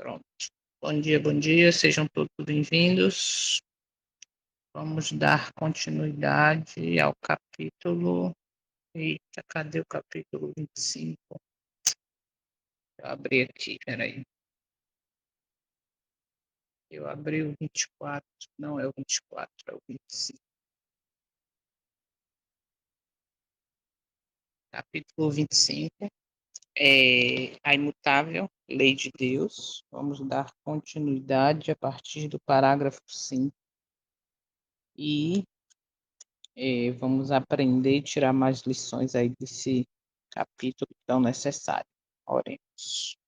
Pronto. Bom dia, sejam todos bem-vindos. Vamos dar continuidade ao capítulo. Eita, cadê o capítulo 25? Eu abri aqui, peraí. Eu abri o 24, não é o 24, é o 25. Capítulo 25 é a imutável lei de Deus. Vamos dar continuidade a partir do parágrafo 5 e vamos aprender e tirar mais lições aí desse capítulo tão necessário. Oremos.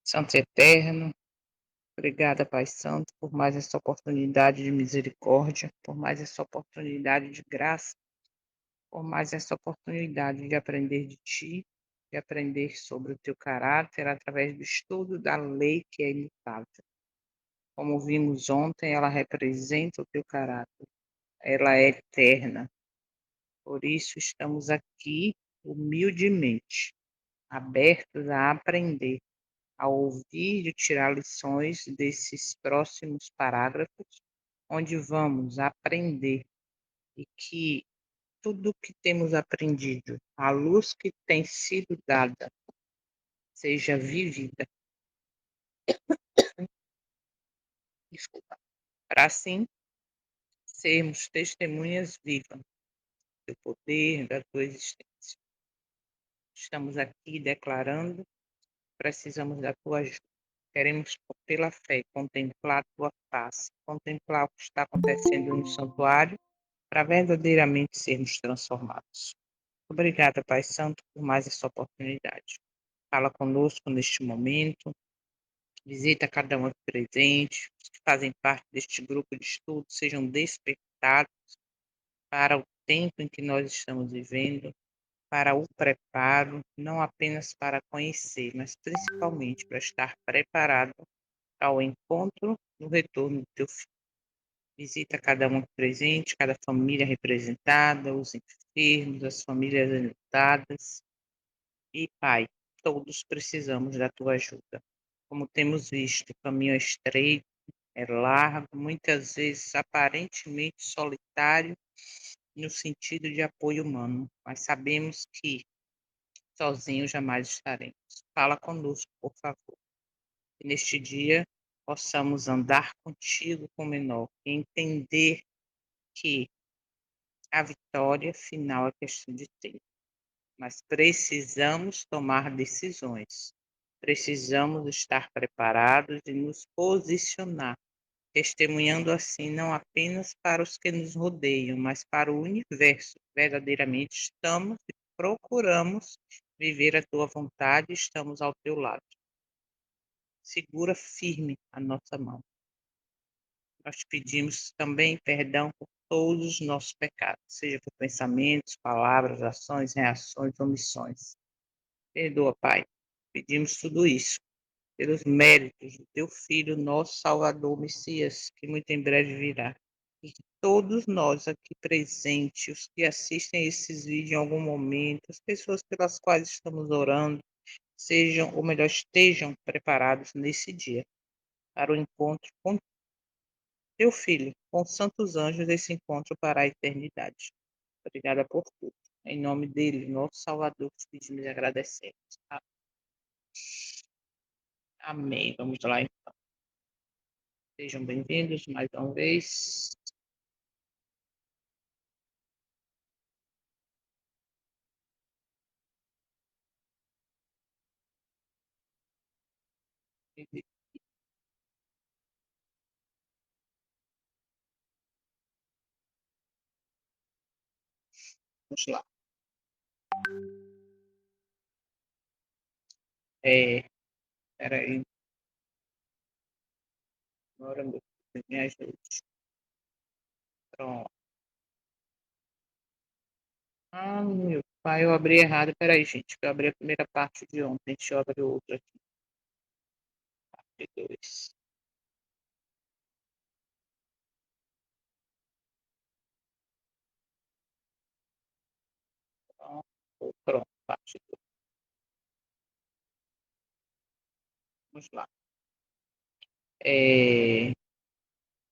Santo e eterno, obrigada, Pai Santo, por mais essa oportunidade de misericórdia, por mais essa oportunidade de graça, por mais essa oportunidade de aprender de Ti, de aprender sobre o Teu caráter através do estudo da lei que é imutável. Como vimos ontem, ela representa o Teu caráter, ela é eterna. Por isso, estamos aqui humildemente, abertos a aprender, a ouvir e tirar lições desses próximos parágrafos, onde vamos aprender e que tudo o que temos aprendido, a luz que tem sido dada, seja vivida, desculpa, para assim sermos testemunhas vivas do poder da tua existência. Estamos aqui declarando, precisamos da tua ajuda. Queremos, pela fé, contemplar a tua face, contemplar o que está acontecendo no santuário, para verdadeiramente sermos transformados. Obrigada, Pai Santo, por mais essa oportunidade. Fala conosco neste momento, visita cada um aqui presente, os que fazem parte deste grupo de estudo, sejam despertados para o tempo em que nós estamos vivendo, para o preparo, não apenas para conhecer, mas principalmente para estar preparado ao encontro no retorno do teu filho. Visita cada um aqui presente, cada família representada, os enfermos, as famílias enlutadas. E, Pai, todos precisamos da tua ajuda. Como temos visto, o caminho é estreito, é largo, muitas vezes aparentemente solitário no sentido de apoio humano, mas sabemos que sozinhos jamais estaremos. Fala conosco, por favor. Que neste dia possamos andar contigo com menor e entender que a vitória final é questão de tempo, mas precisamos tomar decisões. Precisamos estar preparados e nos posicionar, testemunhando assim não apenas para os que nos rodeiam, mas para o universo. Verdadeiramente estamos e procuramos viver a tua vontade e estamos ao teu lado. Segura firme a nossa mão. Nós te pedimos também perdão por todos os nossos pecados, seja por pensamentos, palavras, ações, reações, omissões. Perdoa, Pai. Pedimos tudo isso pelos méritos do teu Filho, nosso Salvador, Messias, que muito em breve virá. E que todos nós aqui presentes, os que assistem esses vídeos em algum momento, as pessoas pelas quais estamos orando, sejam, ou melhor, estejam preparados nesse dia para o encontro com teu Filho, com os santos anjos, esse encontro para a eternidade. Obrigada por tudo. Em nome dele, nosso Salvador, que pedimos e agradecemos. Amém. Vamos lá, então. Sejam bem-vindos mais uma vez. Vamos lá. Peraí. Agora, meu filho, me ajude. Pronto. Ah, meu pai, eu abri errado. Peraí, gente. Eu abri a primeira parte de ontem. Deixa eu abrir outra aqui. Parte 2. Pronto, parte 2. Vamos lá.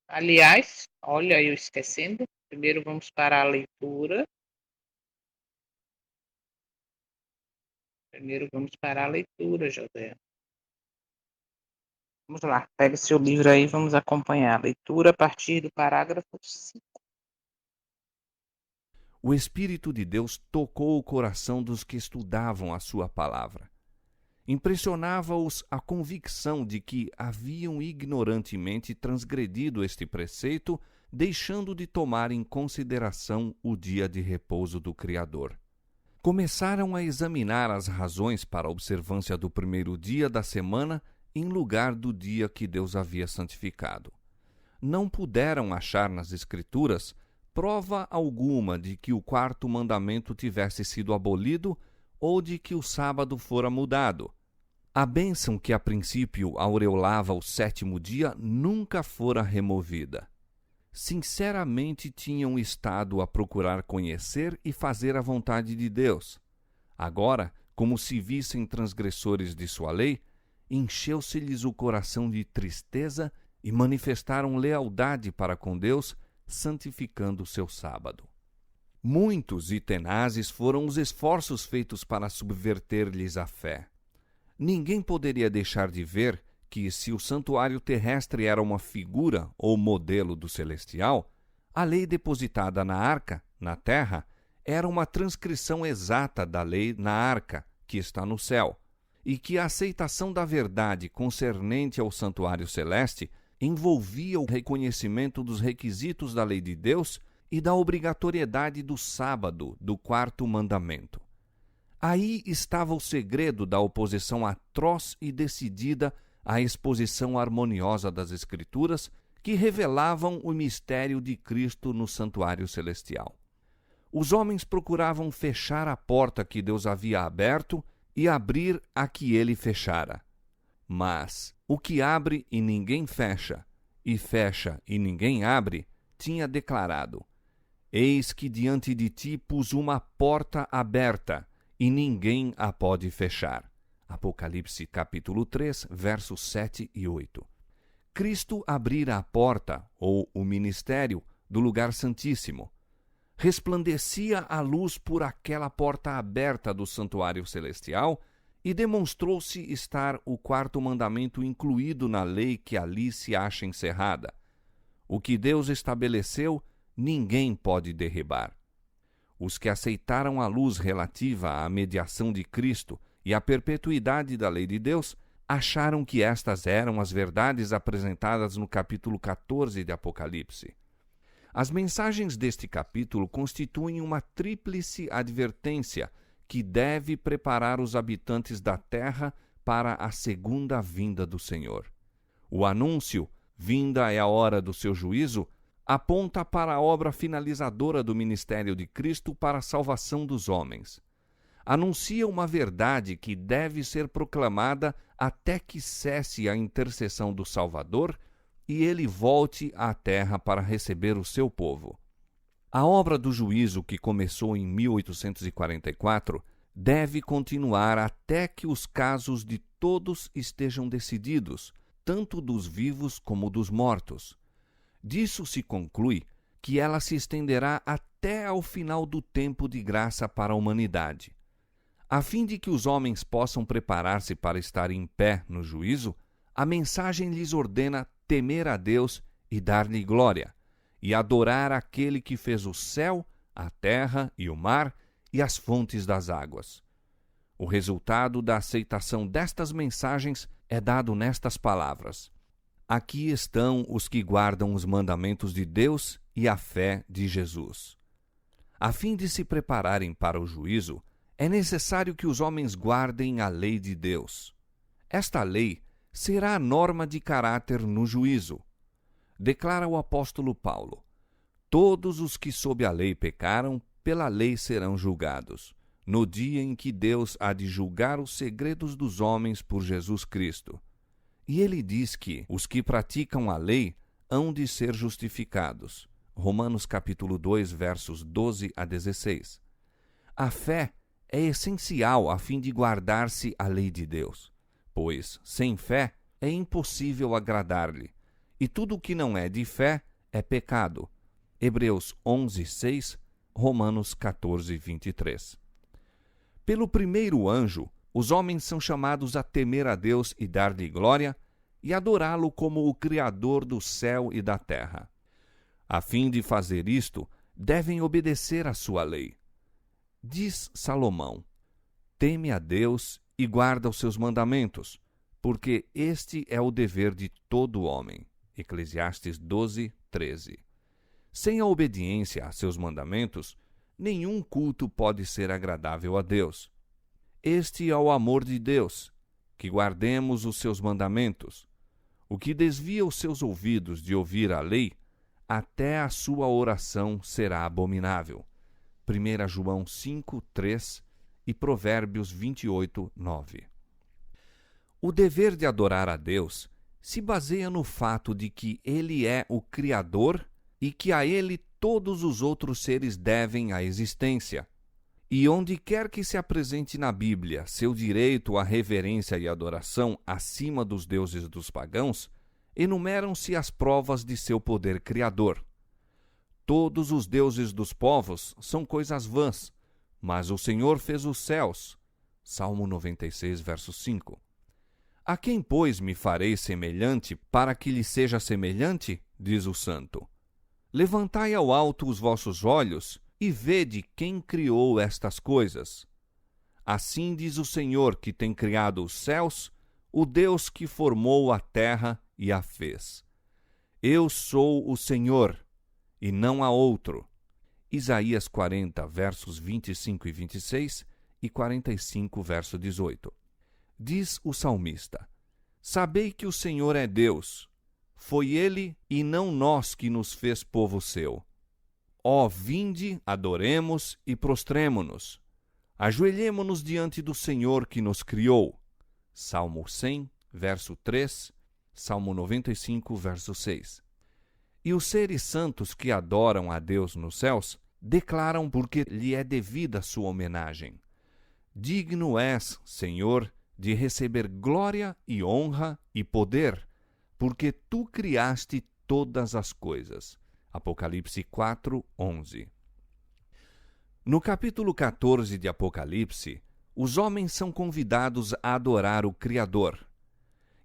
Aliás, olha, eu esquecendo, primeiro vamos para a leitura. José. Vamos lá, pega seu livro aí, vamos acompanhar a leitura a partir do parágrafo 5. O Espírito de Deus tocou o coração dos que estudavam a sua palavra. Impressionava-os a convicção de que haviam ignorantemente transgredido este preceito, deixando de tomar em consideração o dia de repouso do Criador. Começaram a examinar as razões para a observância do primeiro dia da semana em lugar do dia que Deus havia santificado. Não puderam achar nas Escrituras prova alguma de que o quarto mandamento tivesse sido abolido ou de que o sábado fora mudado. A bênção que a princípio aureolava o sétimo dia nunca fora removida. Sinceramente tinham estado a procurar conhecer e fazer a vontade de Deus. Agora, como se vissem transgressores de sua lei, encheu-se-lhes o coração de tristeza e manifestaram lealdade para com Deus, santificando o seu sábado. Muitos e tenazes foram os esforços feitos para subverter-lhes a fé. Ninguém poderia deixar de ver que, se o santuário terrestre era uma figura ou modelo do celestial, a lei depositada na arca, na terra, era uma transcrição exata da lei na arca, que está no céu, e que a aceitação da verdade concernente ao santuário celeste envolvia o reconhecimento dos requisitos da lei de Deus e da obrigatoriedade do sábado, do quarto mandamento. Aí estava o segredo da oposição atroz e decidida à exposição harmoniosa das Escrituras, que revelavam o mistério de Cristo no santuário celestial. Os homens procuravam fechar a porta que Deus havia aberto e abrir a que ele fechara. Mas o que abre e ninguém fecha, e fecha e ninguém abre, tinha declarado: Eis que diante de ti pus uma porta aberta, e ninguém a pode fechar. Apocalipse capítulo 3, versos 7 e 8. Cristo abrira a porta, ou o ministério, do lugar santíssimo. Resplandecia a luz por aquela porta aberta do santuário celestial, e demonstrou-se estar o quarto mandamento incluído na lei que ali se acha encerrada. O que Deus estabeleceu, ninguém pode derribar. Os que aceitaram a luz relativa à mediação de Cristo e à perpetuidade da lei de Deus acharam que estas eram as verdades apresentadas no capítulo 14 de Apocalipse. As mensagens deste capítulo constituem uma tríplice advertência que deve preparar os habitantes da terra para a segunda vinda do Senhor. O anúncio, vinda é a hora do seu juízo, aponta para a obra finalizadora do ministério de Cristo para a salvação dos homens. Anuncia uma verdade que deve ser proclamada até que cesse a intercessão do Salvador e ele volte à terra para receber o seu povo. A obra do juízo, que começou em 1844, deve continuar até que os casos de todos estejam decididos, tanto dos vivos como dos mortos. Disso se conclui que ela se estenderá até ao final do tempo de graça para a humanidade. A fim de que os homens possam preparar-se para estar em pé no juízo, a mensagem lhes ordena temer a Deus e dar-lhe glória, e adorar aquele que fez o céu, a terra e o mar e as fontes das águas. O resultado da aceitação destas mensagens é dado nestas palavras: Aqui estão os que guardam os mandamentos de Deus e a fé de Jesus. A fim de se prepararem para o juízo, é necessário que os homens guardem a lei de Deus. Esta lei será a norma de caráter no juízo. Declara o apóstolo Paulo: Todos os que sob a lei pecaram, pela lei serão julgados, no dia em que Deus há de julgar os segredos dos homens por Jesus Cristo. E ele diz que os que praticam a lei hão de ser justificados. Romanos capítulo 2, versos 12 a 16. A fé é essencial a fim de guardar-se a lei de Deus. pois, sem fé, é impossível agradar-lhe, e tudo o que não é de fé é pecado. Hebreus 11:6, Romanos 14:23. Pelo primeiro anjo, os homens são chamados a temer a Deus e dar-lhe glória, e adorá-lo como o Criador do céu e da terra. A fim de fazer isto, devem obedecer à sua lei. Diz Salomão: teme a Deus e guarda os seus mandamentos, porque este é o dever de todo homem. Eclesiastes 12:13. Sem a obediência a seus mandamentos, nenhum culto pode ser agradável a Deus. Este é o amor de Deus, que guardemos os seus mandamentos. O que desvia os seus ouvidos de ouvir a lei, até a sua oração será abominável. 1 João 5:3 e Provérbios 28:9. O dever de adorar a Deus se baseia no fato de que Ele é o Criador e que a Ele todos os outros seres devem a existência. E onde quer que se apresente na Bíblia seu direito à reverência e adoração acima dos deuses dos pagãos, enumeram-se as provas de seu poder criador. Todos os deuses dos povos são coisas vãs, mas o Senhor fez os céus. Salmo 96, verso 5. A quem, pois, me farei semelhante para que lhe seja semelhante? Diz o santo. Levantai ao alto os vossos olhos e vede quem criou estas coisas. Assim diz o Senhor que tem criado os céus, o Deus que formou a terra e a fez. Eu sou o Senhor, e não há outro. Isaías 40, versos 25 e 26 e 45, verso 18. Diz o salmista: sabei que o Senhor é Deus. Foi Ele e não nós que nos fez povo seu. Ó, vinde, adoremos e prostremo-nos. Ajoelhemo-nos diante do Senhor que nos criou. Salmo 100, verso 3, Salmo 95, verso 6. E os seres santos que adoram a Deus nos céus declaram porque lhe é devida sua homenagem. Digno és, Senhor, de receber glória e honra e poder, porque tu criaste todas as coisas. Apocalipse 4:11. No capítulo 14 de Apocalipse, os homens são convidados a adorar o Criador.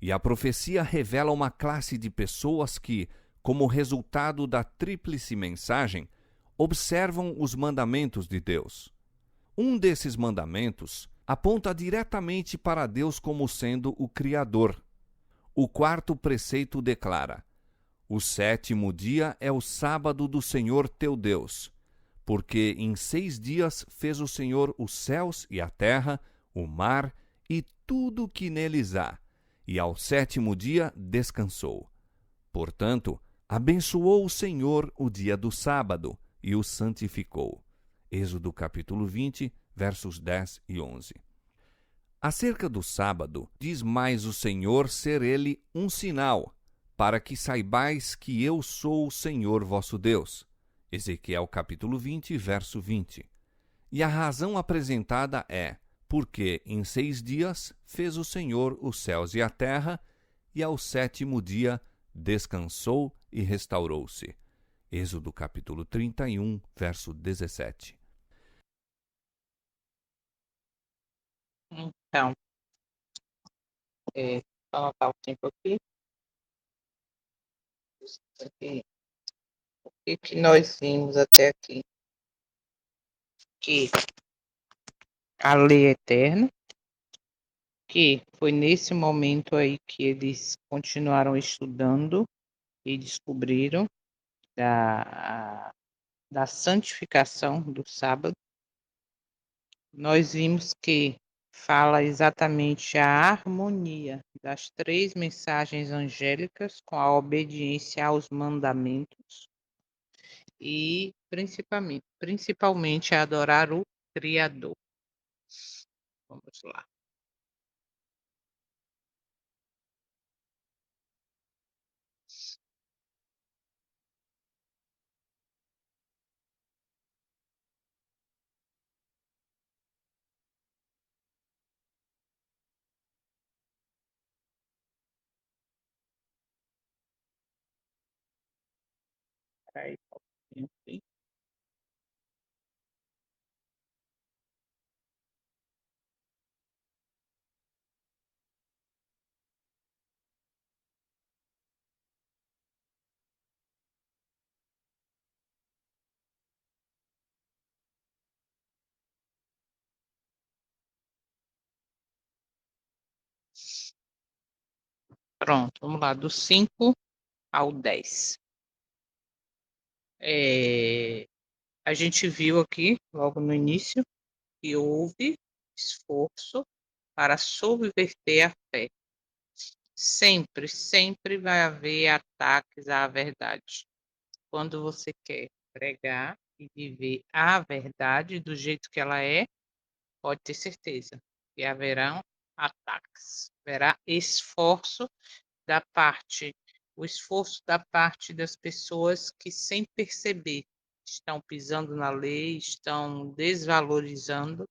E a profecia revela uma classe de pessoas que, como resultado da tríplice mensagem, observam os mandamentos de Deus. Um desses mandamentos aponta diretamente para Deus como sendo o Criador. O quarto preceito declara: o sétimo dia é o sábado do Senhor teu Deus, porque em 6 dias fez o Senhor os céus e a terra, o mar e tudo o que neles há, e ao sétimo dia descansou. Portanto, abençoou o Senhor o dia do sábado e o santificou. Êxodo capítulo 20, versos 10 e 11. Acerca do sábado, diz mais o Senhor ser ele um sinal, para que saibais que eu sou o Senhor vosso Deus. Ezequiel capítulo 20, verso 20. E a razão apresentada é, porque em 6 dias fez o Senhor os céus e a terra, e ao sétimo dia descansou e restaurou-se. Êxodo capítulo 31, verso 17. Então, colocar o tempo aqui. O que nós vimos até aqui? Que a lei é eterna, que foi nesse momento aí que eles continuaram estudando e descobriram da santificação do sábado. Nós vimos que fala exatamente a harmonia das 3 mensagens angélicas com a obediência aos mandamentos e principalmente a adorar o Criador. Vamos lá. aí só um pouquinho aqui. Pronto, vamos lá, do 5 ao 10. A gente viu aqui, logo no início, que houve esforço para subverter a fé. Sempre, sempre vai haver ataques à verdade. Quando você quer pregar e viver a verdade do jeito que ela é, pode ter certeza que haverão ataques, haverá esforço da parte, o esforço da parte das pessoas que, sem perceber, estão pisando na lei, estão desvalorizando.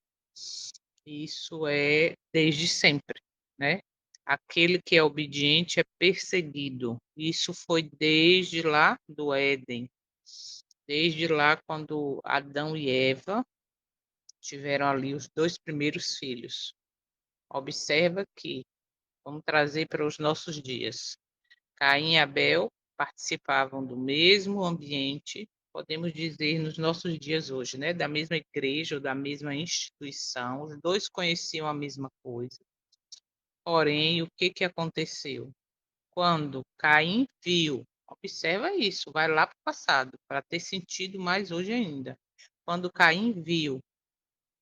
Isso é desde sempre, né? Aquele que é obediente é perseguido. Isso foi desde lá do Éden, desde lá quando Adão e Eva tiveram ali os dois primeiros filhos. Observa que, vamos trazer para os nossos dias, Caim e Abel participavam do mesmo ambiente, podemos dizer nos nossos dias hoje, né? Da mesma igreja ou da mesma instituição, os dois conheciam a mesma coisa. Porém, o que aconteceu? Quando Caim viu, observa isso, vai lá para o passado, para ter sentido mais hoje ainda. Quando Caim viu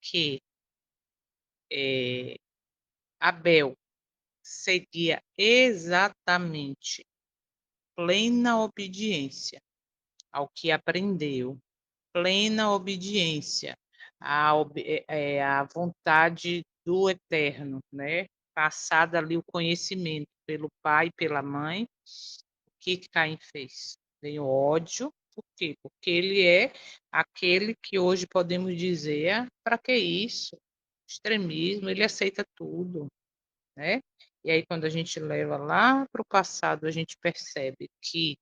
que Abel seguia exatamente plena obediência ao que aprendeu, plena obediência à vontade do Eterno, né? Passada ali o conhecimento pelo pai e pela mãe, o que Caim fez? Veio ódio, por quê? Porque ele é aquele que hoje podemos dizer, para que isso? Extremismo, ele aceita tudo, né? E aí, quando a gente leva lá para o passado, a gente percebe que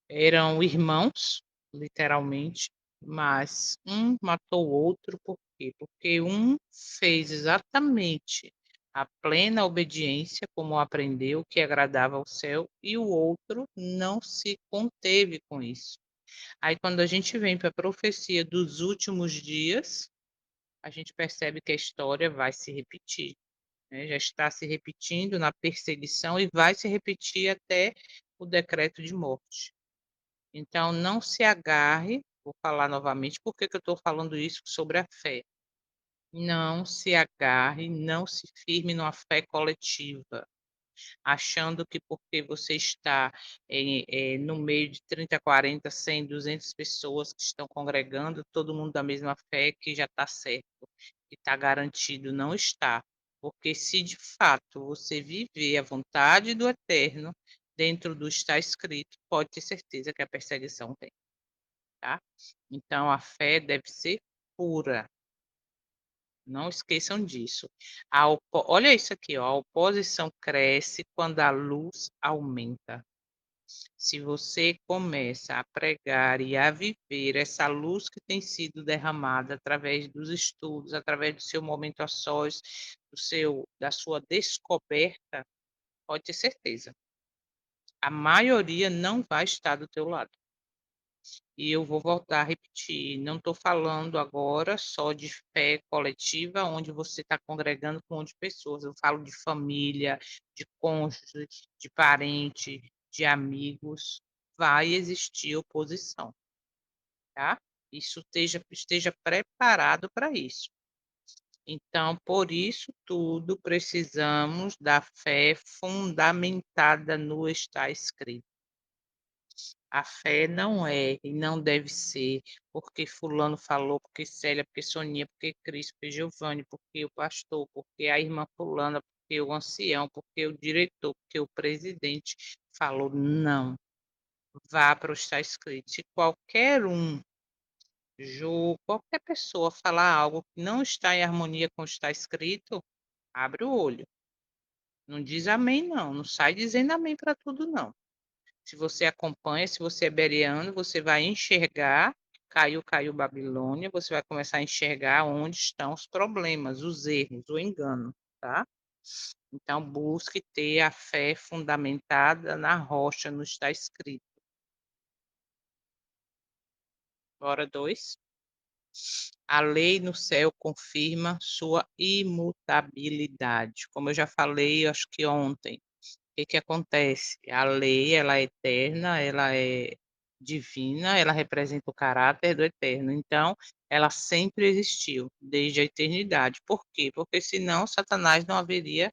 eram irmãos, literalmente, mas um matou o outro, por quê? Porque um fez exatamente a plena obediência, como aprendeu, que agradava ao céu, e o outro não se conteve com isso. Aí, quando a gente vem para a profecia dos últimos dias, a gente percebe que a história vai se repetir, né? Já está se repetindo na perseguição e vai se repetir até o decreto de morte. Então, não se agarre, vou falar novamente, por que eu estou falando isso sobre a fé? Não se agarre, não se firme numa fé coletiva, achando que porque você está no meio de 30, 40, 100, 200 pessoas que estão congregando, todo mundo da mesma fé, que já está certo, que está garantido, não está. Porque se de fato você viver a vontade do Eterno dentro do está escrito, pode ter certeza que a perseguição vem, tá? Então a fé deve ser pura. Não esqueçam disso. Olha isso aqui, ó, a oposição cresce quando a luz aumenta. Se você começa a pregar e a viver essa luz que tem sido derramada através dos estudos, através do seu momento a sós, da sua descoberta, pode ter certeza, a maioria não vai estar do teu lado. E eu vou voltar a repetir, não estou falando agora só de fé coletiva, onde você está congregando com um monte de pessoas. Eu falo de família, de cônjuge, de parente, de amigos. Vai existir oposição, tá? Isso esteja preparado para isso. Então, por isso tudo, precisamos da fé fundamentada no está escrito. A fé não é e não deve ser porque fulano falou, porque Célia, porque Soninha, porque Cris, porque Giovanni, porque o pastor, porque a irmã fulana, porque o ancião, porque o diretor, porque o presidente falou. Não. Vá para o está escrito. Se qualquer um, qualquer pessoa falar algo que não está em harmonia com o que está escrito, abre o olho. Não diz amém, não. Não sai dizendo amém para tudo, não. Se você acompanha, se você é bereano, você vai enxergar, caiu, caiu Babilônia, você vai começar a enxergar onde estão os problemas, os erros, o engano, tá? Então busque ter a fé fundamentada na rocha, não está escrito. Bora 2. A lei no céu confirma sua imutabilidade. Como eu já falei, acho que ontem, que acontece? A lei, ela é eterna, ela é divina, ela representa o caráter do eterno. Então, ela sempre existiu, desde a eternidade. Por quê? Porque senão Satanás não haveria,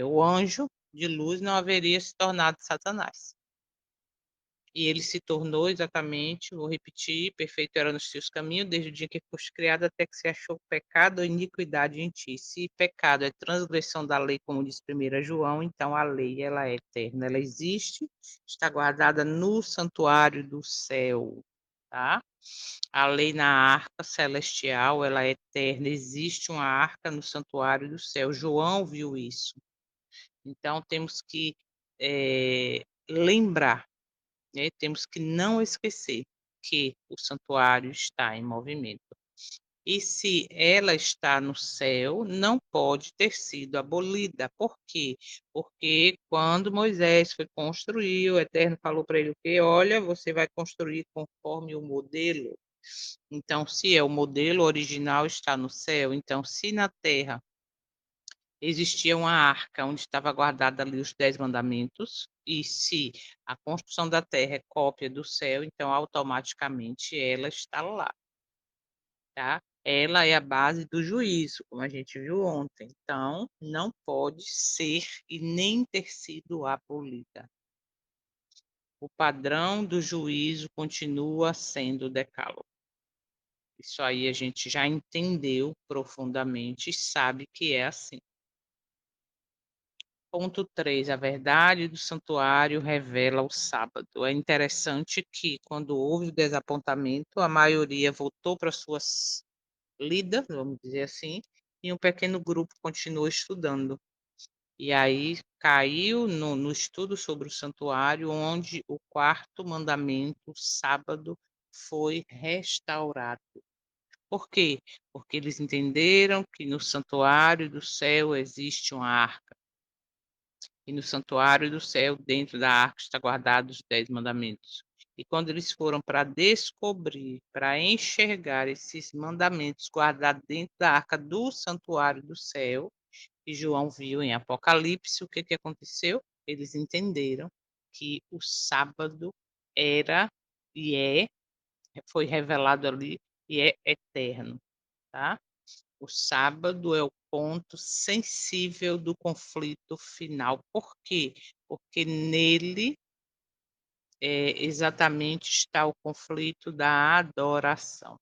o anjo de luz não haveria se tornado Satanás. E ele se tornou exatamente, vou repetir, perfeito era nos seus caminhos, desde o dia que foste criado até que se achou pecado ou iniquidade em ti. Se pecado é transgressão da lei, como diz 1 João, então a lei ela é eterna, ela existe, está guardada no santuário do céu, tá? A lei na arca celestial, ela é eterna, existe uma arca no santuário do céu. João viu isso. Então temos que lembrar, né, temos que não esquecer que o santuário está em movimento. E se ela está no céu, não pode ter sido abolida. Por quê? Porque quando Moisés foi construir, o Eterno falou para ele o quê? Olha, você vai construir conforme o modelo. Então, se é o modelo original está no céu, então se na terra existia uma arca onde estava guardada ali os 10 mandamentos, e se a construção da terra é cópia do céu, então automaticamente ela está lá, tá? Ela é a base do juízo, como a gente viu ontem. Então, não pode ser e nem ter sido abolida. O padrão do juízo continua sendo o decálogo. Isso aí a gente já entendeu profundamente e sabe que é assim. Ponto 3, a verdade do santuário revela o sábado. É interessante que, quando houve o desapontamento, a maioria voltou para suas lidas, vamos dizer assim, e um pequeno grupo continuou estudando. E aí caiu no estudo sobre o santuário, onde o quarto mandamento, o sábado, foi restaurado. Por quê? Porque eles entenderam que no santuário do céu existe uma arca. E no santuário do céu, dentro da arca, está guardados os 10 mandamentos. E quando eles foram para descobrir, para enxergar esses mandamentos guardados dentro da arca do santuário do céu, e João viu em Apocalipse, o que, que aconteceu? Eles entenderam que o sábado era e foi revelado ali e é eterno, tá? O sábado é o ponto sensível do conflito final. Por quê? Porque nele exatamente está o conflito da adoração.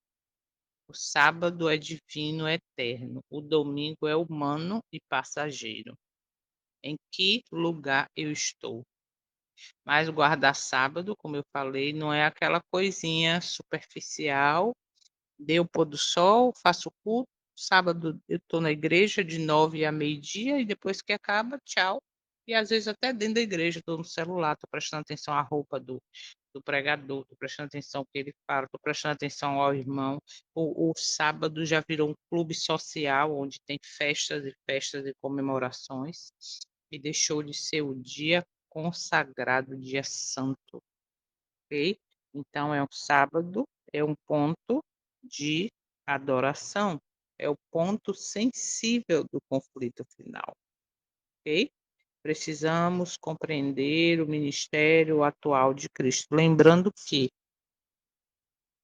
O sábado é divino, é eterno. O domingo é humano e passageiro. Em que lugar eu estou? Mas o guarda-sábado, como eu falei, não é aquela coisinha superficial. Deu o pôr do sol, faço culto. Sábado eu estou na igreja de 9 a meio-dia e depois que acaba, tchau. E às vezes até dentro da igreja, estou no celular, estou prestando atenção à roupa do pregador, estou prestando atenção ao que ele fala, estou prestando atenção ao irmão. O sábado já virou um clube social, onde tem festas e comemorações, e deixou de ser o dia consagrado, o dia santo, ok? Então, é um sábado, é um ponto de adoração, é o ponto sensível do conflito final, ok? Precisamos compreender o ministério atual de Cristo, lembrando que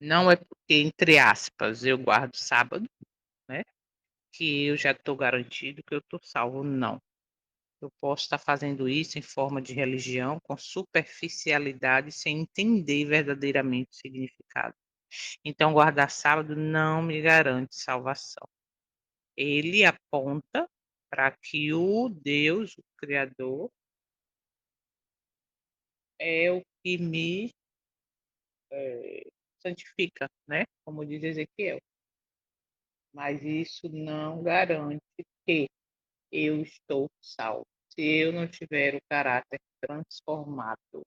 não é porque, entre aspas, eu guardo sábado, né, que eu já estou garantido que eu estou salvo, não. Eu posso estar fazendo isso em forma de religião, com superficialidade, sem entender verdadeiramente o significado. Então, guardar sábado não me garante salvação. Ele aponta para que o Deus, o Criador, é o que me santifica, né? Como diz Ezequiel. Mas isso não garante que eu estou salvo. Se eu não tiver o caráter transformado,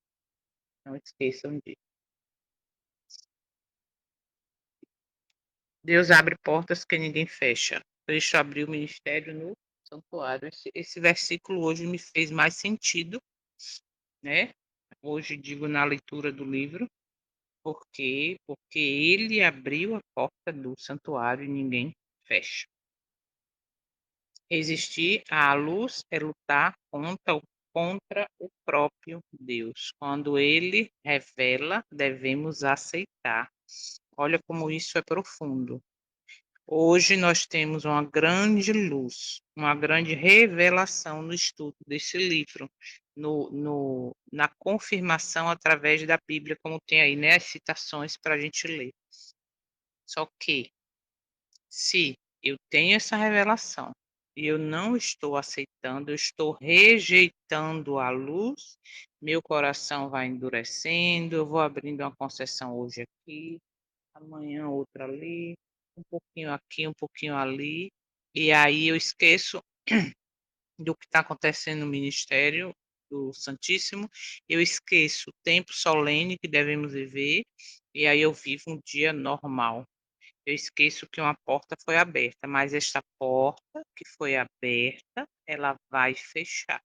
Não esqueçam disso. Deus abre portas que ninguém fecha. Cristo abriu o ministério no santuário. Esse versículo hoje me fez mais sentido, né? Hoje digo na leitura do livro. Por quê? Porque ele abriu a porta do santuário e ninguém fecha. Resistir à luz é lutar contra o próprio Deus. Quando ele revela, devemos aceitar. Olha como isso é profundo. Hoje nós temos uma grande luz, uma grande revelação no estudo desse livro, na confirmação através da Bíblia, como tem aí, né, as citações para a gente ler. Só que, se eu tenho essa revelação e eu não estou aceitando, eu estou rejeitando a luz, meu coração vai endurecendo, eu vou abrindo uma concessão hoje aqui, amanhã outra ali, um pouquinho aqui, um pouquinho ali, e aí eu esqueço do que está acontecendo no ministério do Santíssimo, eu esqueço o tempo solene que devemos viver, e aí eu vivo um dia normal. Eu esqueço que uma porta foi aberta, mas esta porta que foi aberta, ela vai fechar.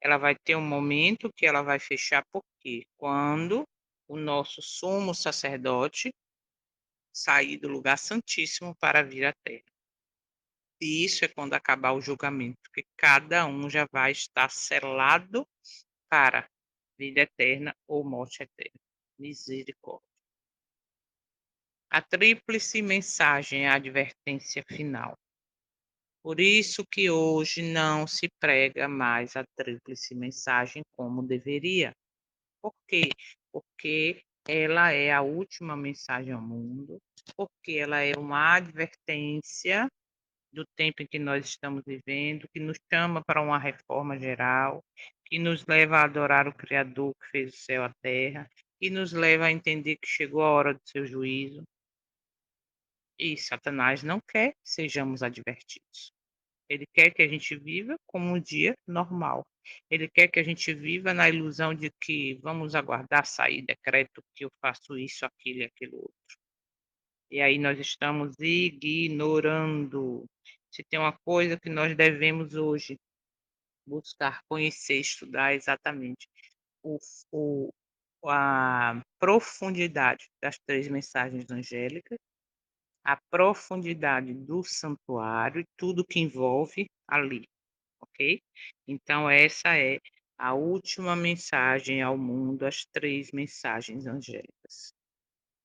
Ela vai ter um momento que ela vai fechar, porque quando o nosso sumo sacerdote sair do lugar santíssimo para vir à terra. E isso é quando acabar o julgamento, que cada um já vai estar selado para vida eterna ou morte eterna. Misericórdia. A tríplice mensagem é a advertência final. Por isso que hoje não se prega mais a tríplice mensagem como deveria. Por quê? Porque ela é a última mensagem ao mundo, porque ela é uma advertência do tempo em que nós estamos vivendo, que nos chama para uma reforma geral, que nos leva a adorar o Criador que fez o céu e a terra, que nos leva a entender que chegou a hora do seu juízo. E Satanás não quer que sejamos advertidos. Ele quer que a gente viva como um dia normal. Ele quer que a gente viva na ilusão de que vamos aguardar sair decreto que eu faço isso, aquilo e aquilo outro. E aí nós estamos ignorando. Se tem uma coisa que nós devemos hoje buscar, conhecer, estudar exatamente o, o, a profundidade das três mensagens angélicas, a profundidade do santuário e tudo que envolve ali, ok? Então, essa é a última mensagem ao mundo, as três mensagens angélicas.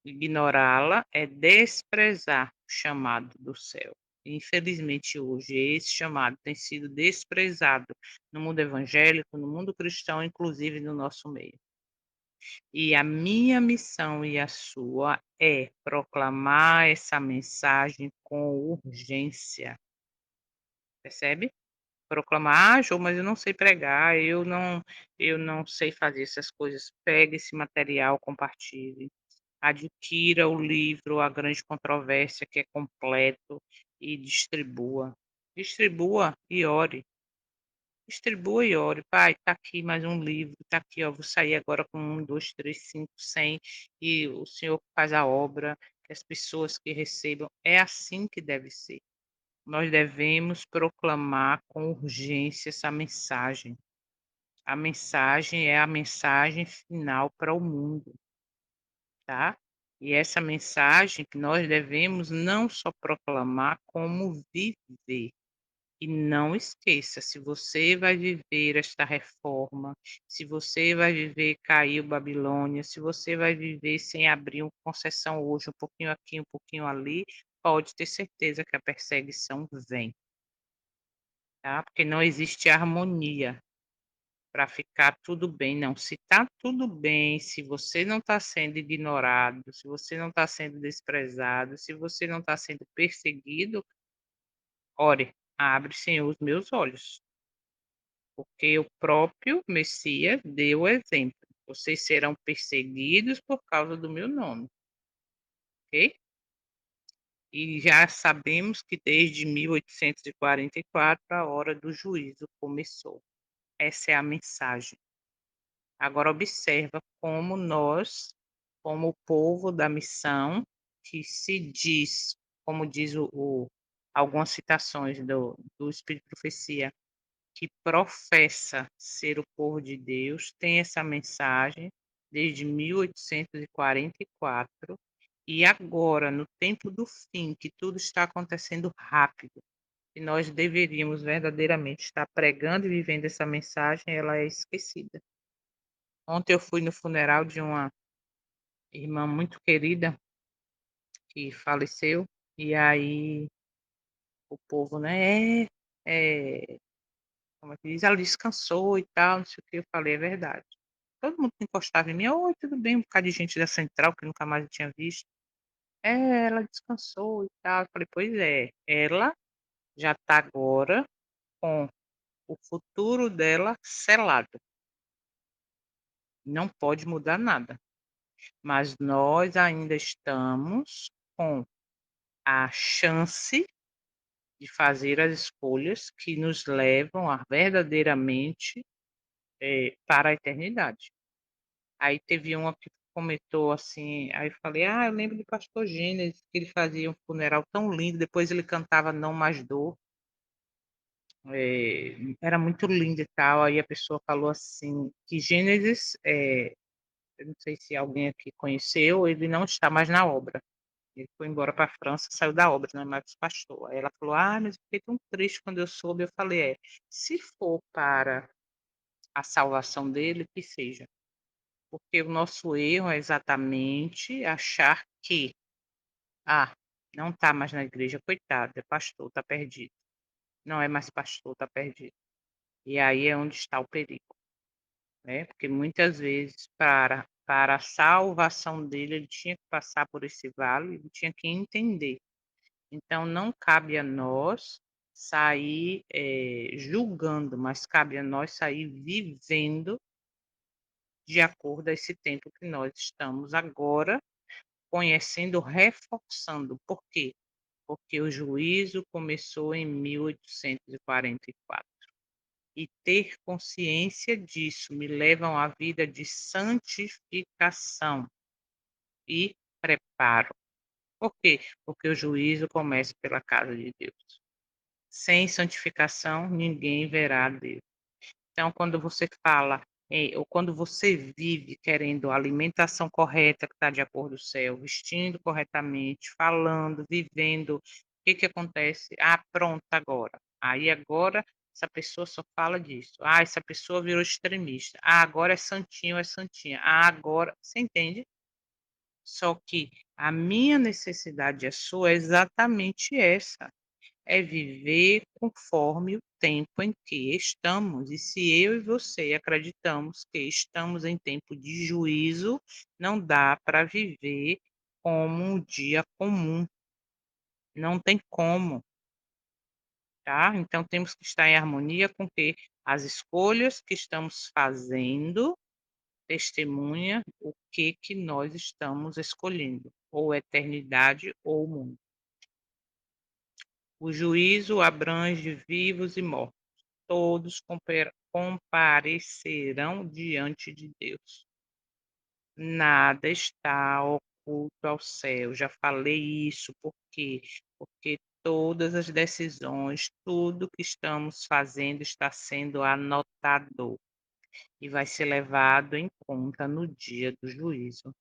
Ignorá-la é desprezar o chamado do céu. Infelizmente, hoje, esse chamado tem sido desprezado no mundo evangélico, no mundo cristão, inclusive no nosso meio. E a minha missão e a sua é proclamar essa mensagem com urgência. Percebe? Proclamar, Jô, mas eu não sei pregar, eu não sei fazer essas coisas. Pegue esse material, compartilhe. Adquira o livro A Grande Controvérsia, que é completo, e distribua. Distribua e ore. Distribua e ore. Pai, tá aqui mais um livro, tá aqui, ó, vou sair agora com 1, 2, 3, 5, 100, e o Senhor faz a obra, que as pessoas que recebam. É assim que deve ser. Nós devemos proclamar com urgência essa mensagem. A mensagem é a mensagem final para o mundo, tá? E essa mensagem que nós devemos não só proclamar, como viver. E não esqueça, se você vai viver esta reforma, se você vai viver caiu Babilônia, se você vai viver sem abrir uma concessão hoje, um pouquinho aqui, um pouquinho ali, pode ter certeza que a perseguição vem, tá? Porque não existe harmonia para ficar tudo bem, não. Se está tudo bem, se você não está sendo ignorado, se você não está sendo desprezado, se você não está sendo perseguido, ore, abre, Senhor, os meus olhos, porque o próprio Messias deu o exemplo. Vocês serão perseguidos por causa do meu nome, ok? E já sabemos que desde 1844 a hora do juízo começou. Essa é a mensagem. Agora observa como nós, como o povo da missão, que se diz, como diz algumas citações do Espírito de Profecia, que professa ser o povo de Deus, tem essa mensagem desde 1844, e agora, no tempo do fim, que tudo está acontecendo rápido, e nós deveríamos verdadeiramente estar pregando e vivendo essa mensagem, ela é esquecida. Ontem eu fui no funeral de uma irmã muito querida que faleceu, e aí o povo, né, como é que diz? Ela descansou e tal, não sei o que, eu falei: "É verdade". Todo mundo que encostava em mim: "Oi, tudo bem?", um bocado de gente da central que nunca mais eu tinha visto. "É, ela descansou e tal". Eu falei: "Pois é, ela já está agora com o futuro dela selado, não pode mudar nada, mas nós ainda estamos com a chance de fazer as escolhas que nos levam a verdadeiramente, para a eternidade". Aí teve uma que comentou assim, aí eu falei: "Ah, eu lembro do pastor Gênesis, que ele fazia um funeral tão lindo, depois ele cantava Não Mais Dor, era muito lindo e tal". Aí a pessoa falou assim, que Gênesis, eu não sei se alguém aqui conheceu, ele não está mais na obra. Ele foi embora para a França, saiu da obra, não é mais pastor. Aí ela falou: "Ah, mas eu fiquei tão triste quando eu soube". Eu falei: se for para a salvação dele, que seja, porque o nosso erro é exatamente achar que, ah, não está mais na igreja, coitado, é pastor, está perdido. Não é mais pastor, está perdido. E aí é onde está o perigo, né? Porque muitas vezes para a salvação dele, ele tinha que passar por esse vale, ele tinha que entender. Então não cabe a nós sair, julgando, mas cabe a nós sair vivendo de acordo a esse tempo que nós estamos agora conhecendo, reforçando. Por quê? Porque o juízo começou em 1844. E ter consciência disso me leva a uma vida de santificação e preparo. Por quê? Porque o juízo começa pela casa de Deus. Sem santificação, ninguém verá Deus. Então, quando você fala, ou quando você vive querendo a alimentação correta, que está de acordo com o céu, vestindo corretamente, falando, vivendo, o que que acontece? Ah, pronto, agora. Aí agora essa pessoa só fala disso. Ah, essa pessoa virou extremista. Ah, agora é santinho, é santinha. Ah, agora. Você entende? Só que a minha necessidade e a sua é exatamente essa, é viver conforme o tempo em que estamos. E se eu e você acreditamos que estamos em tempo de juízo, não dá para viver como um dia comum, não tem como, tá? Então temos que estar em harmonia com que as escolhas que estamos fazendo testemunha o que nós estamos escolhendo, ou eternidade ou mundo. O juízo abrange vivos e mortos, todos comparecerão diante de Deus. Nada está oculto ao céu. Já falei isso, por quê? Porque todas as decisões, tudo que estamos fazendo está sendo anotado e vai ser levado em conta no dia do juízo.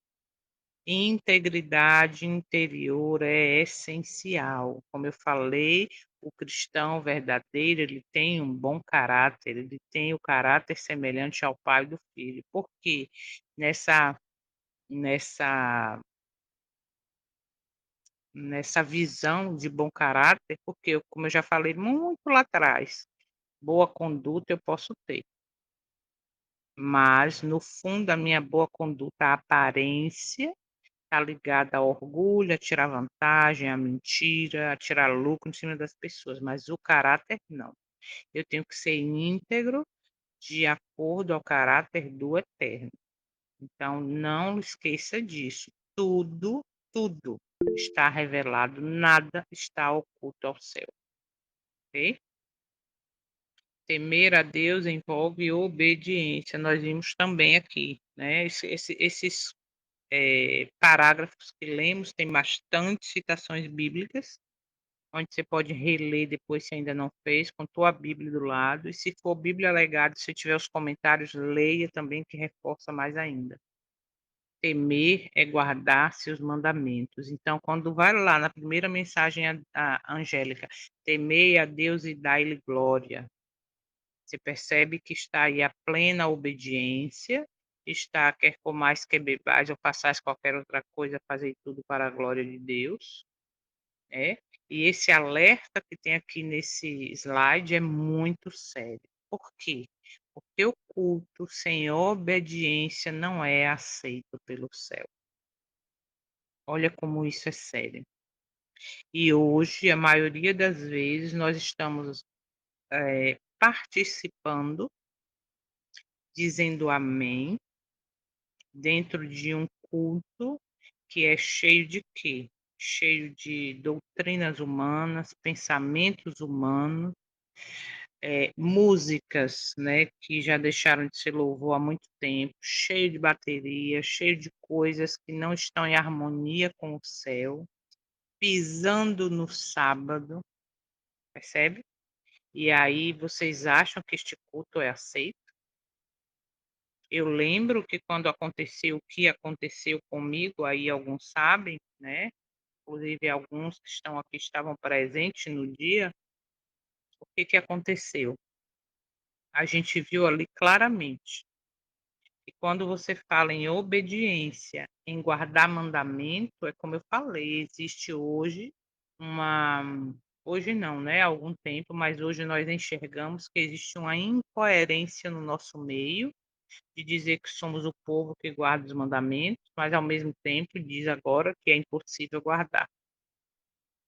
Integridade interior é essencial. Como eu falei, o cristão verdadeiro, ele tem um bom caráter, ele tem o caráter semelhante ao pai do filho. Por quê? Nessa nessa nessa visão de bom caráter, porque como eu já falei muito lá atrás, boa conduta eu posso ter, mas no fundo a minha boa conduta, a aparência está ligada ao orgulho, a tirar vantagem, à mentira, a tirar lucro em cima das pessoas, mas o caráter não. Eu tenho que ser íntegro de acordo ao caráter do Eterno. Então não esqueça disso. Tudo, tudo está revelado, nada está oculto ao céu, ok? Temer a Deus envolve obediência. Nós vimos também aqui, né, esses parágrafos que lemos, tem bastante citações bíblicas, onde você pode reler depois se ainda não fez, com tua Bíblia do lado, e se for Bíblia Legada, se tiver os comentários, leia também, que reforça mais ainda. Temer é guardar seus mandamentos. Então, quando vai lá na primeira mensagem a angélica, temei a Deus e dai-lhe glória. Você percebe que está aí a plena obediência, está quer comais, quer bebais ou façais qualquer outra coisa, fazei tudo para a glória de Deus, né. E esse alerta que tem aqui nesse slide é muito sério. Por quê? Porque o culto sem obediência não é aceito pelo céu. Olha como isso é sério. E hoje, a maioria das vezes, nós estamos, participando, dizendo amém, dentro de um culto que é cheio de quê? Cheio de doutrinas humanas, pensamentos humanos, músicas, né, que já deixaram de ser louvor há muito tempo, cheio de bateria, cheio de coisas que não estão em harmonia com o céu, pisando no sábado, percebe? E aí vocês acham que este culto é aceito? Eu lembro que quando aconteceu o que aconteceu comigo, aí alguns sabem, né, inclusive alguns que estão aqui estavam presentes no dia, o que que aconteceu? A gente viu ali claramente que quando você fala em obediência, em guardar mandamento, é como eu falei, existe uma hoje não, né, há algum tempo, mas hoje nós enxergamos que existe uma incoerência no nosso meio, de dizer que somos o povo que guarda os mandamentos, mas ao mesmo tempo diz agora que é impossível guardar,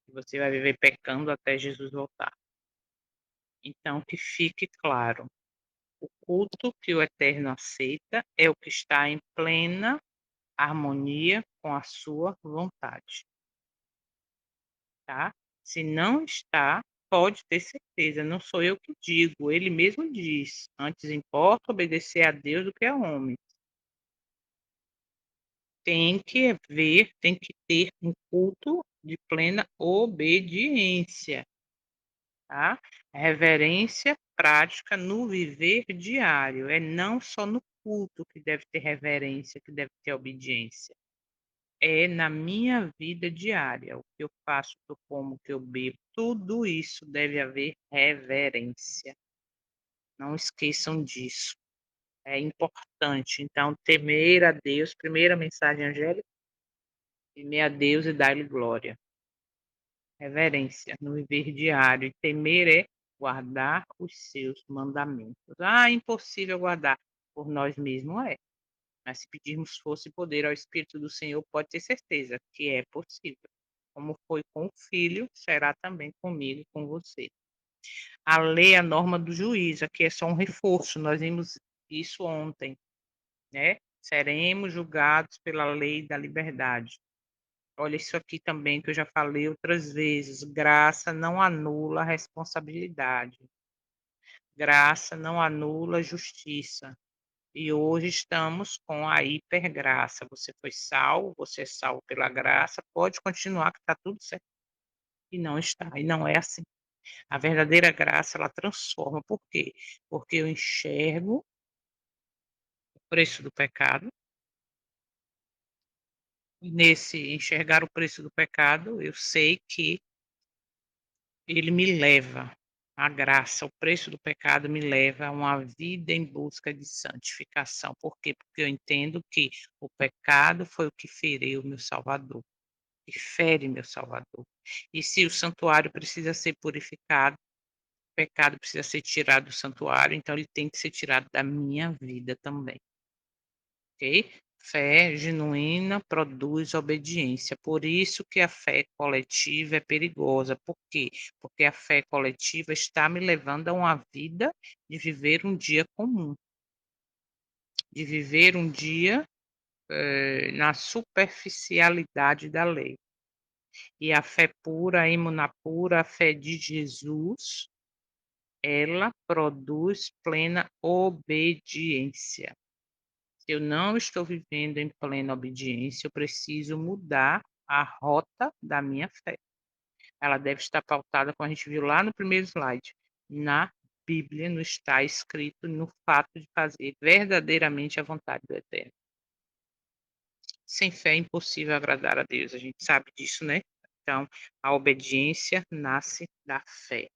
que você vai viver pecando até Jesus voltar. Então que fique claro, o culto que o Eterno aceita é o que está em plena harmonia com a sua vontade, tá? Se não está, pode ter certeza, não sou eu que digo, ele mesmo diz: "Antes importa obedecer a Deus do que a homem". Tem que ter um culto de plena obediência, tá? Reverência prática no viver diário, é não só no culto que deve ter reverência, que deve ter obediência. É na minha vida diária, o que eu faço, o que eu como, o que eu bebo, tudo isso deve haver reverência. Não esqueçam disso, é importante. Então, temer a Deus, primeira mensagem angélica, temer a Deus e dar-lhe glória. Reverência no viver diário, e temer é guardar os seus mandamentos. Ah, impossível guardar, por nós mesmos é. Mas se pedirmos força e poder ao Espírito do Senhor, pode ter certeza que é possível. Como foi com o filho, será também comigo e com você. A lei, a norma do juízo, aqui é só um reforço, nós vimos isso ontem, né? Seremos julgados pela lei da liberdade. Olha isso aqui também que eu já falei outras vezes, graça não anula a responsabilidade, graça não anula a justiça. E hoje estamos com a hipergraça, você foi salvo, você é salvo pela graça, pode continuar que está tudo certo. E não está, e não é assim. A verdadeira graça ela transforma, por quê? Porque eu enxergo o preço do pecado, e nesse enxergar o preço do pecado, eu sei que ele me leva à graça, o preço do pecado me leva a uma vida em busca de santificação. Por quê? Porque eu entendo que o pecado foi o que feriu meu Salvador, que fere meu Salvador. E se o santuário precisa ser purificado, o pecado precisa ser tirado do santuário, então ele tem que ser tirado da minha vida também, ok? Fé genuína produz obediência, por isso que a fé coletiva é perigosa. Por quê? Porque a fé coletiva está me levando a uma vida de viver um dia comum, de viver um dia, na superficialidade da lei. E a fé pura, a pura, a fé de Jesus ela produz plena obediência. Se eu não estou vivendo em plena obediência, eu preciso mudar a rota da minha fé. Ela deve estar pautada, como a gente viu lá no primeiro slide, na Bíblia, não está escrito no fato de fazer verdadeiramente a vontade do Eterno. Sem fé é impossível agradar a Deus, a gente sabe disso, né? Então, a obediência nasce da fé.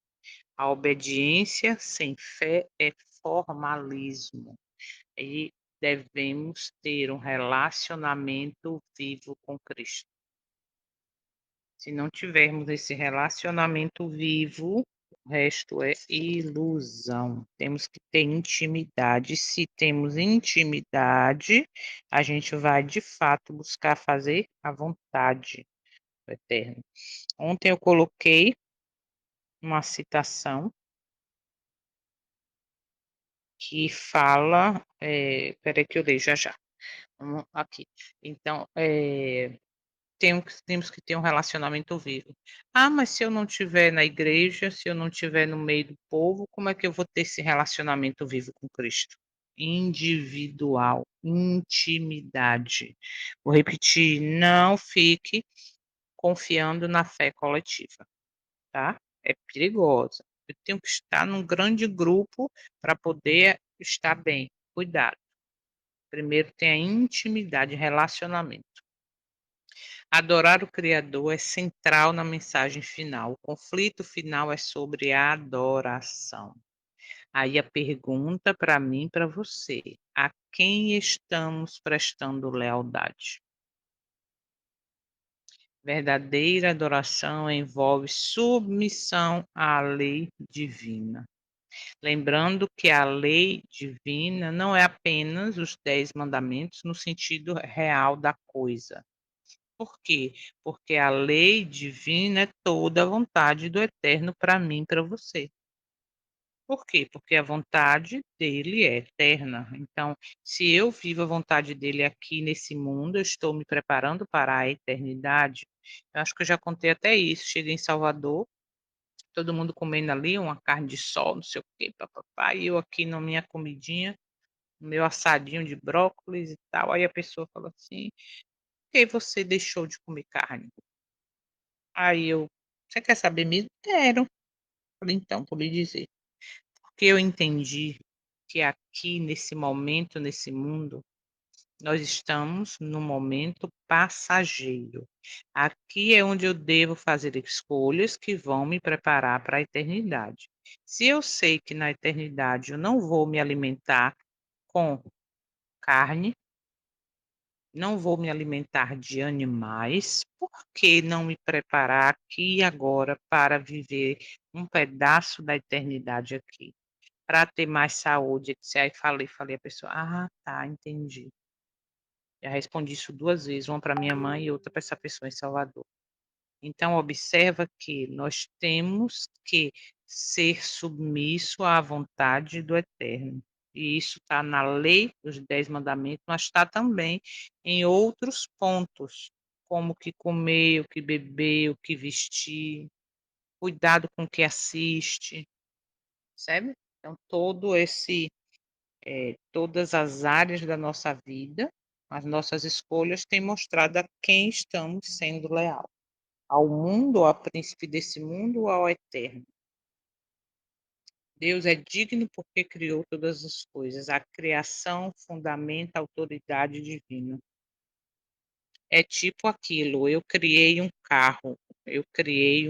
A obediência sem fé é formalismo. E devemos ter um relacionamento vivo com Cristo. Se não tivermos esse relacionamento vivo, o resto é ilusão. Temos que ter intimidade. Se temos intimidade, a gente vai de fato buscar fazer a vontade do Eterno. Ontem eu coloquei uma citação que fala, espera que eu leio já já. Vamos aqui. Então, temos que ter um relacionamento vivo. Ah, mas se eu não estiver na igreja, se eu não estiver no meio do povo, como é que eu vou ter esse relacionamento vivo com Cristo? Individual, intimidade. Vou repetir, não fique confiando na fé coletiva, tá? É perigosa. Eu tenho que estar num grande grupo para poder estar bem. Cuidado. Primeiro tem a intimidade, relacionamento. Adorar o Criador é central na mensagem final. O conflito final é sobre a adoração. Aí a pergunta para mim e para você: a quem estamos prestando lealdade? Verdadeira adoração envolve submissão à lei divina. Lembrando que a lei divina não é apenas os 10 mandamentos no sentido real da coisa. Por quê? Porque a lei divina é toda a vontade do Eterno para mim e para você. Por quê? Porque a vontade dele é eterna. Então, se eu vivo a vontade dele aqui nesse mundo, eu estou me preparando para a eternidade. Eu acho que eu já contei até isso. Cheguei em Salvador, todo mundo comendo ali uma carne de sol, não sei o quê, papapá, e eu aqui na minha comidinha, meu assadinho de brócolis e tal. Aí a pessoa fala assim: por que você deixou de comer carne? Aí eu: "Você quer saber mesmo?" "Quero". Falei: "Então, vou lhe dizer, porque eu entendi que aqui nesse momento, nesse mundo, nós estamos num momento passageiro. Aqui é onde eu devo fazer escolhas que vão me preparar para a eternidade. Se eu sei que na eternidade eu não vou me alimentar com carne, não vou me alimentar de animais, por que não me preparar aqui e agora para viver um pedaço da eternidade aqui? Para ter mais saúde, etcétera. Aí falei, a pessoa: "Ah, tá, entendi". Já respondi isso 2 vezes, uma para minha mãe e outra para essa pessoa em Salvador. Então observa que nós temos que ser submisso à vontade do Eterno. E isso está na lei dos 10 mandamentos, mas está também em outros pontos, como o que comer, o que beber, o que vestir, cuidado com o que assiste, percebe? Então todas as áreas da nossa vida, as nossas escolhas têm mostrado a quem estamos sendo leal. Ao mundo, ao príncipe desse mundo ou ao eterno? Deus é digno porque criou todas as coisas. A criação fundamenta a autoridade divina. É tipo aquilo, eu criei um carro, eu criei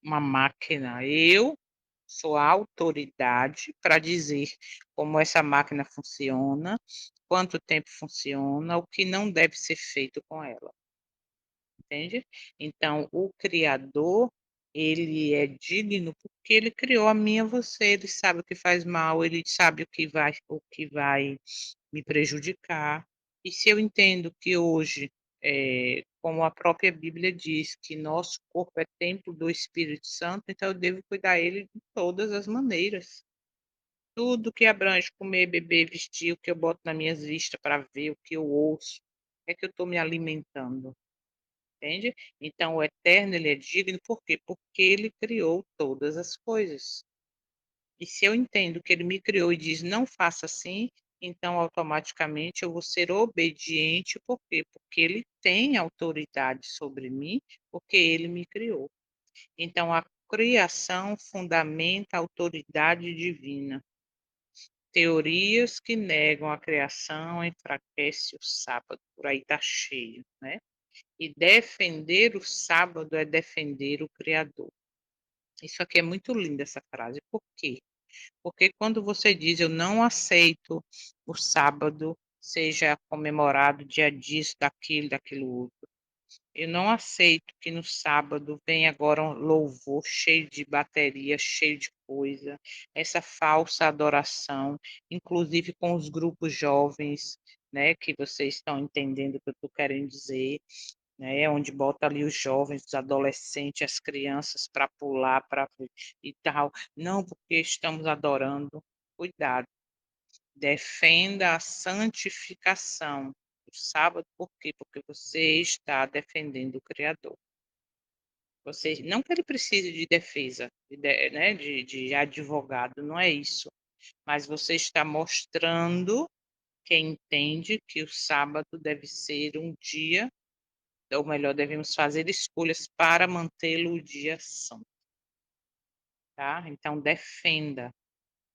uma máquina, eu sou a autoridade para dizer como essa máquina funciona, quanto tempo funciona, o que não deve ser feito com ela. Entende? Então, o criador, ele é digno porque ele criou a mim e a você, ele sabe o que faz mal, ele sabe o que vai me prejudicar. E se eu entendo que hoje, como a própria Bíblia diz, que nosso corpo é templo do Espírito Santo, então eu devo cuidar ele de todas as maneiras. Tudo que abrange comer, beber, vestir, o que eu boto nas minhas vistas para ver, o que eu ouço, é que eu estou me alimentando. Entende? Então o eterno ele é digno por quê? Porque ele criou todas as coisas. E se eu entendo que ele me criou e diz: "Não faça assim", então automaticamente eu vou ser obediente, por quê? Porque ele tem autoridade sobre mim, porque ele me criou. Então a criação fundamenta a autoridade divina. Teorias que negam a criação enfraquece o sábado, por aí está cheio, né. E defender o sábado é defender o criador. Isso aqui é muito linda essa frase, por quê? Porque quando você diz: "Eu não aceito o sábado seja comemorado dia disso, daquilo, daquilo outro. Eu não aceito que no sábado venha agora um louvor cheio de bateria, cheio de coisa, essa falsa adoração, inclusive com os grupos jovens, né, que vocês estão entendendo o que eu estou querendo dizer, né, onde bota ali os jovens, os adolescentes, as crianças para pular, para e tal. Não, porque estamos adorando. Cuidado, defenda a santificação do sábado, por quê? Porque você está defendendo o Criador. Você não que ele precise de defesa, né, de advogado, não é isso, mas você está mostrando que entende que o sábado deve ser um dia, ou melhor, devemos fazer escolhas para mantê-lo o dia santo, tá. Então defenda.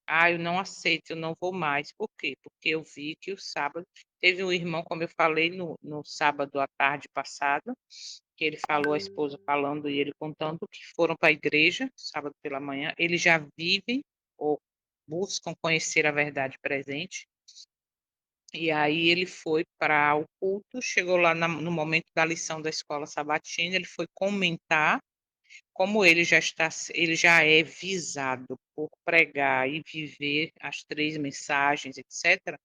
"Ah, eu não aceito, eu não vou mais". Por quê? Porque eu vi que o sábado teve um irmão, como eu falei no sábado à tarde passada, que ele falou, a esposa falando e ele contando que foram para a igreja, sábado pela manhã, eles já vivem ou buscam conhecer a verdade presente, e aí ele foi para o culto, chegou lá no momento da lição da escola sabatina, ele foi comentar, como ele já é visado por pregar e viver as 3 mensagens, etcétera,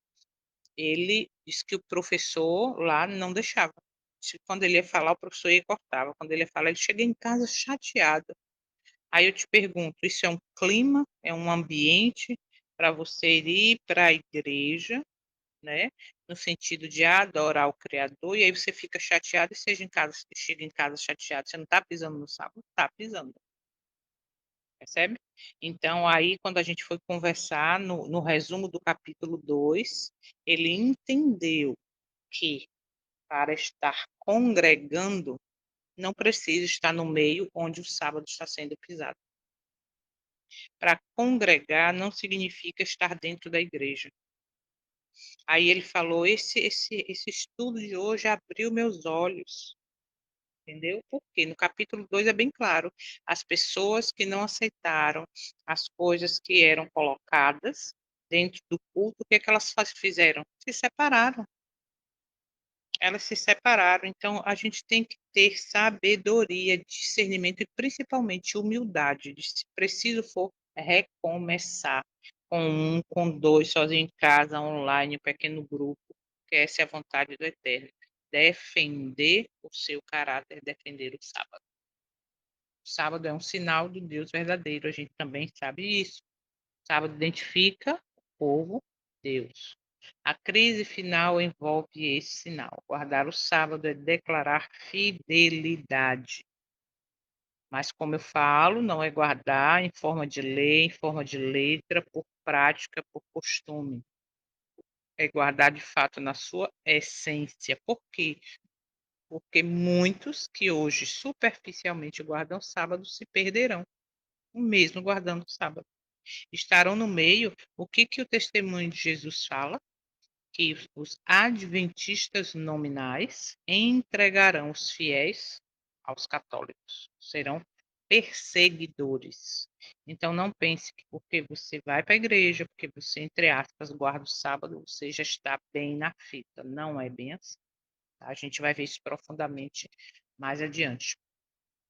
ele disse que o professor lá não deixava. Diz que quando ele ia falar, o professor ia e cortava, quando ele ia falar, ele chega em casa chateado. Aí eu te pergunto, isso é um clima, é um ambiente para você ir para a igreja, né, no sentido de adorar o Criador, e aí você fica chateado e seja em casa chega em casa chateado, você não está pisando no sábado? Está pisando. Percebe? Então, aí, quando a gente foi conversar no resumo do capítulo 2, ele entendeu que, para estar congregando, não precisa estar no meio onde o sábado está sendo pisado. Para congregar não significa estar dentro da igreja. Aí ele falou: "Esse estudo de hoje abriu meus olhos". Entendeu? Porque no capítulo 2 é bem claro, as pessoas que não aceitaram as coisas que eram colocadas dentro do culto, o que é que elas fizeram? Se separaram, elas se separaram, então a gente tem que ter sabedoria, discernimento e principalmente humildade, de se preciso for recomeçar com um, com 2, sozinho em casa, online, um pequeno grupo, que essa é a vontade do Eterno, defender o seu caráter, defender o sábado. O sábado é um sinal do Deus verdadeiro, a gente também sabe isso. O sábado identifica o povo, Deus. A crise final envolve esse sinal. Guardar o sábado é declarar fidelidade. Mas, como eu falo, não é guardar em forma de lei, em forma de letra, por prática, por costume. É guardar de fato na sua essência. Por quê? Porque muitos que hoje superficialmente guardam o sábado se perderão, o mesmo guardando o sábado. Estarão no meio, o que que o testemunho de Jesus fala? Que os adventistas nominais entregarão os fiéis aos católicos, serão perseguidores. Então não pense que porque você vai para a igreja, porque você, entre aspas, guarda o sábado, você já está bem na fita. Não é bem assim. Tá? A gente vai ver isso profundamente mais adiante.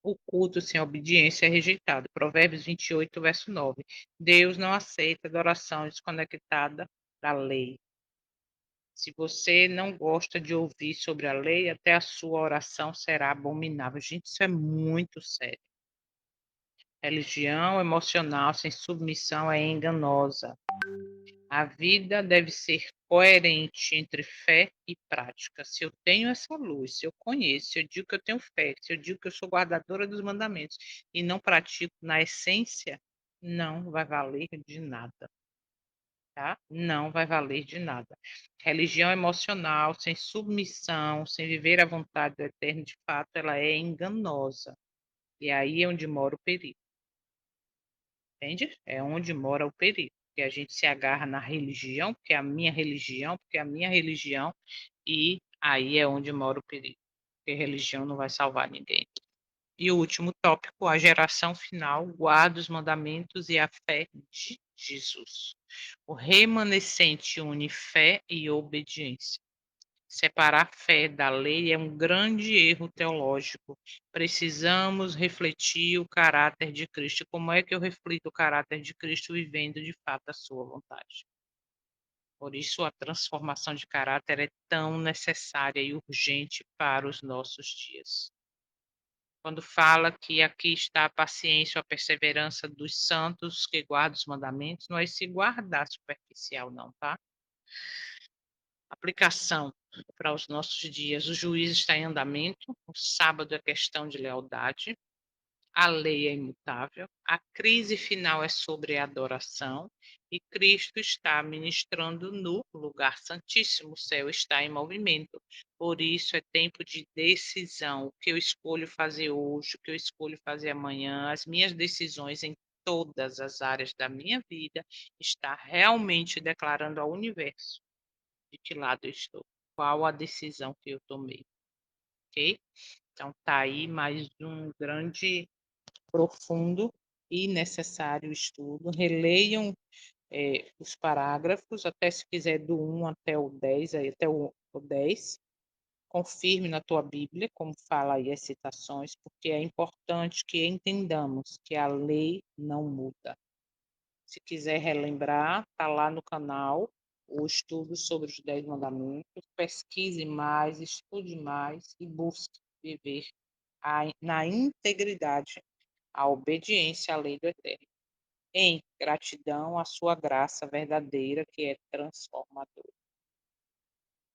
O culto sem obediência é rejeitado. Provérbios 28, verso 9. Deus não aceita adoração desconectada da lei. Se você não gosta de ouvir sobre a lei, até a sua oração será abominável. Gente, isso é muito sério. Religião emocional sem submissão é enganosa. A vida deve ser coerente entre fé e prática. Se eu tenho essa luz, se eu conheço, se eu digo que eu tenho fé, se eu digo que eu sou guardadora dos mandamentos e não pratico na essência, não vai valer de nada, tá? Não vai valer de nada. Religião emocional, sem submissão, sem viver a vontade do Eterno, de fato, ela é enganosa. E aí é onde mora o perigo, entende? É onde mora o perigo. Que a gente se agarra na religião, porque é a minha religião, porque é a minha religião, e aí é onde mora o perigo. Porque religião não vai salvar ninguém. E o último tópico, a geração final guarda os mandamentos e a fé de Jesus. O remanescente une fé e obediência. Separar fé da lei é um grande erro teológico. Precisamos refletir o caráter de Cristo. Como é que eu reflito o caráter de Cristo vivendo de fato a sua vontade? Por isso, a transformação de caráter é tão necessária e urgente para os nossos dias. Quando fala que aqui está a paciência ou a perseverança dos santos que guardam os mandamentos, não é se guardar superficial, não, tá? Aplicação para os nossos dias. O juízo está em andamento, o sábado é questão de lealdade, a lei é imutável, a crise final é sobre a adoração e Cristo está ministrando no lugar santíssimo, o céu está em movimento. Por isso é tempo de decisão. O que eu escolho fazer hoje, o que eu escolho fazer amanhã, as minhas decisões em todas as áreas da minha vida está realmente declarando ao universo de que lado eu estou, qual a decisão que eu tomei, ok? Então tá aí mais um grande, profundo e necessário estudo. Releiam os parágrafos, até se quiser do 1 até o 10, aí, até o 10. Confirme na tua Bíblia, como fala aí as citações, porque é importante que entendamos que a lei não muda. Se quiser relembrar, está lá no canal o estudo sobre os 10 mandamentos. Pesquise mais, estude mais e busque viver na integridade a obediência à lei do Eterno, em gratidão à sua graça verdadeira, que é transformadora.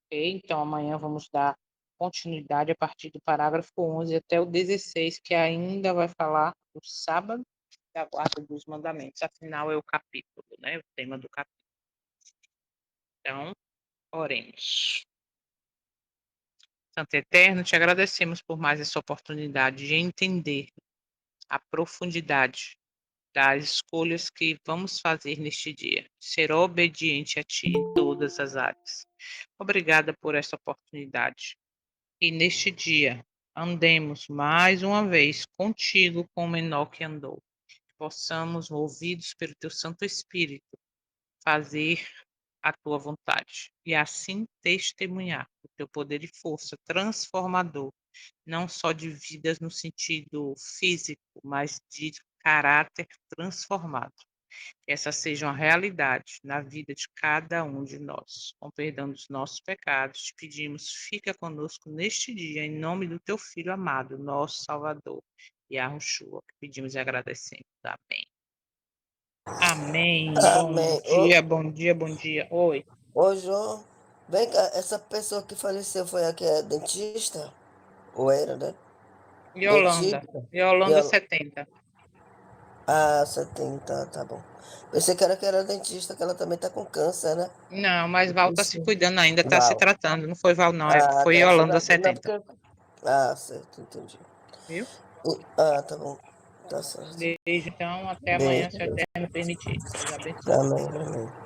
Ok? Então, amanhã vamos dar continuidade a partir do parágrafo 11 até o 16, que ainda vai falar do sábado da guarda dos mandamentos. Afinal, é o capítulo, né? O tema do capítulo. Então, oremos. Santo Eterno, te agradecemos por mais essa oportunidade de entender a profundidade das escolhas que vamos fazer neste dia. Ser obediente a Ti em todas as áreas. Obrigada por essa oportunidade. E neste dia, andemos mais uma vez contigo como Enoque andou. Que possamos, movidos pelo Teu Santo Espírito, fazer a Tua vontade. E assim testemunhar o Teu poder e força transformador, não só de vidas no sentido físico, mas de caráter transformado. Que essa seja uma realidade na vida de cada um de nós. Com perdão dos nossos pecados, te pedimos, fica conosco neste dia, em nome do teu Filho amado, nosso Salvador, Yahushua, que pedimos e agradecemos. Amém. Amém. Bom Amém. dia, bom dia, bom dia. Oi, Ô, João, vem cá, essa pessoa que faleceu foi a que é dentista? Ou era, né? Yolanda. Dentista? Yolanda Eu... 70. Ah, 70, tá bom. Pensei que era dentista, que ela também tá com câncer, né? Não, mas Val tá se Isso. cuidando ainda, tá se Val. tratando. Não foi Val, não. Ah, Foi graças Yolanda a Deus. Não, 70. porque... Ah, certo, entendi. Viu? Ah, tá bom. Tá certo. Beijo, então. Até amanhã, se o Beijo. Eterno permitir. Deus abençoe. Amém, amém.